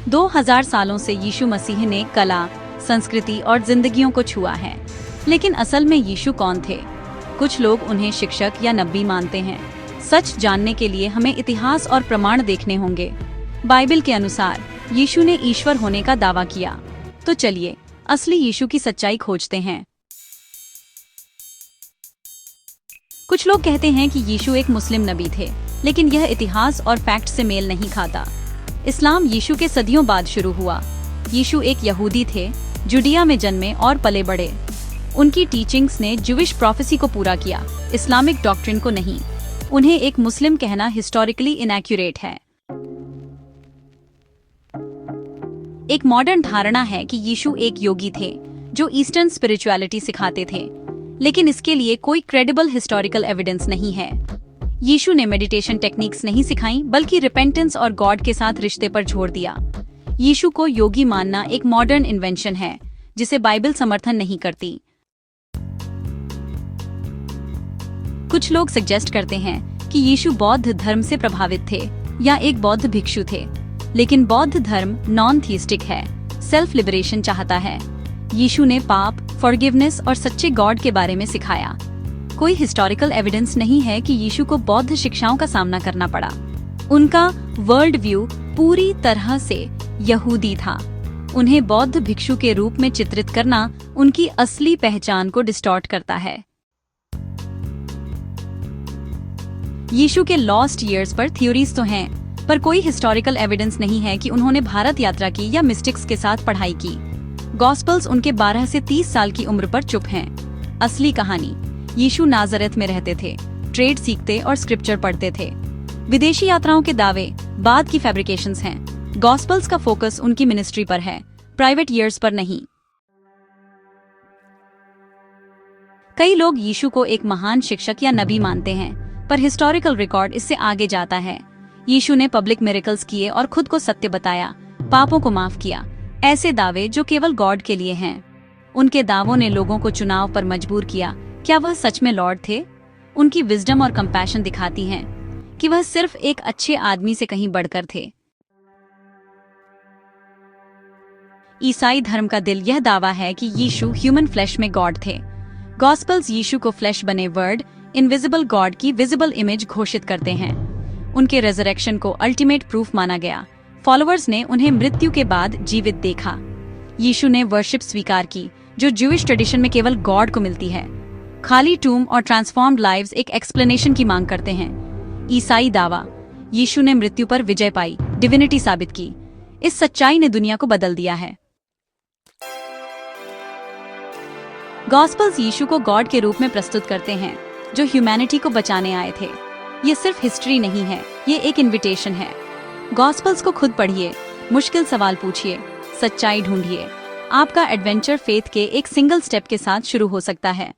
2000 सालों से यीशु मसीह ने कला, संस्कृति और जिंदगियों को छुआ है। लेकिन असल में यीशु कौन थे? कुछ लोग उन्हें शिक्षक या नबी मानते हैं। सच जानने के लिए हमें इतिहास और प्रमाण देखने होंगे। बाइबल के अनुसार यीशु ने ईश्वर होने का दावा किया। तो चलिए असली यीशु की सच्चाई खोजते हैं। कुछ लोग कहते हैं कि यीशु एक मुस्लिम नबी थे, लेकिन यह इतिहास और फैक्ट से मेल नहीं खाता। इस्लाम यीशु के सदियों बाद शुरू हुआ। यीशु एक यहूदी थे, जुडिया में जन्मे और पले बढ़े। उनकी टीचिंग्स ने ज्यूइश प्रोफेसी को पूरा किया, इस्लामिक डॉक्ट्रिन को नहीं। उन्हें एक मुस्लिम कहना हिस्टोरिकली इनएक्यूरेट है। एक मॉडर्न धारणा है कि यीशु एक योगी थे जो ईस्टर्न स्पिरिचुअलिटी सिखाते थे, लेकिन इसके लिए कोई क्रेडिबल हिस्टोरिकल एविडेंस नहीं है। यीशु ने मेडिटेशन टेक्निक्स नहीं सिखाई, बल्कि रिपेंटेंस और गॉड के साथ रिश्ते पर जोर दिया। यीशु को योगी मानना एक मॉडर्न इन्वेंशन है जिसे बाइबल समर्थन नहीं करती। कुछ लोग सजेस्ट करते हैं कि यीशु बौद्ध धर्म से प्रभावित थे या एक बौद्ध भिक्षु थे, लेकिन बौद्ध धर्म नॉन थीस्टिक है, सेल्फ लिबरेशन चाहता है। यीशु ने पाप, फॉरगिवनेस और सच्चे गॉड के बारे में सिखाया। कोई हिस्टोरिकल एविडेंस नहीं है कि यीशु को बौद्ध शिक्षाओं का सामना करना पड़ा। उनका वर्ल्ड व्यू पूरी तरह से यहूदी था। उन्हें बौद्ध भिक्षु के रूप में चित्रित करना उनकी असली पहचान को डिस्टॉर्ट करता है। यीशु के लॉस्ट ईयर्स पर थ्योरीज तो हैं, पर कोई हिस्टोरिकल एविडेंस नहीं है कि उन्होंने भारत यात्रा की या मिस्टिक्स के साथ पढ़ाई की। गॉस्पेल्स उनके 12 से 30 साल की उम्र पर चुप हैं। असली कहानी, यीशु नाजरेत में रहते थे, ट्रेड सीखते और स्क्रिप्चर पढ़ते थे। विदेशी यात्राओं के दावे बाद की फैब्रिकेशंस हैं। गॉस्पेल्स का फोकस उनकी मिनिस्ट्री पर है, प्राइवेट ईयर्स पर नहीं। कई लोग यीशु को एक महान शिक्षक या नबी मानते हैं, पर हिस्टोरिकल रिकॉर्ड इससे आगे जाता है। यीशु ने पब्लिक मिरेकल्स किए और खुद को सत्य बताया, पापों को माफ किया। ऐसे दावे जो केवल गॉड के लिए हैं। उनके दावों ने लोगों को चुनाव पर मजबूर किया। क्या वह सच में लॉर्ड थे? उनकी विजडम और कंपैशन दिखाती हैं कि वह सिर्फ एक अच्छे आदमी से कहीं बढ़कर थे। ईसाई धर्म का दिल यह दावा है कि यीशु ह्यूमन फ्लैश में गॉड थे। गॉस्पेल्स यीशु को फ्लैश बने वर्ड, इनविजिबल गॉड की विजिबल इमेज घोषित करते हैं। उनके रेजरेक्शन को अल्टीमेट प्रूफ माना गया। फॉलोअर्स ने उन्हें मृत्यु के बाद जीवित देखा। यीशु ने वर्शिप स्वीकार की, जो ज्यूइश ट्रेडिशन में केवल गॉड को मिलती है। खाली टूम और ट्रांसफॉर्म्ड लाइव्स एक एक्सप्लेनेशन की मांग करते हैं। ईसाई दावा, यीशु ने मृत्यु पर विजय पाई, डिविनिटी साबित की। इस सच्चाई ने दुनिया को बदल दिया है। गॉस्पेल्स यीशु को गॉड के रूप में प्रस्तुत करते हैं, जो ह्यूमैनिटी को बचाने आए थे। ये सिर्फ हिस्ट्री नहीं है, ये एक इन्विटेशन है। गॉस्पेल्स को खुद पढ़िए, मुश्किल सवाल पूछिए, सच्चाई ढूंढिए। आपका एडवेंचर फेथ के एक सिंगल स्टेप के साथ शुरू हो सकता है।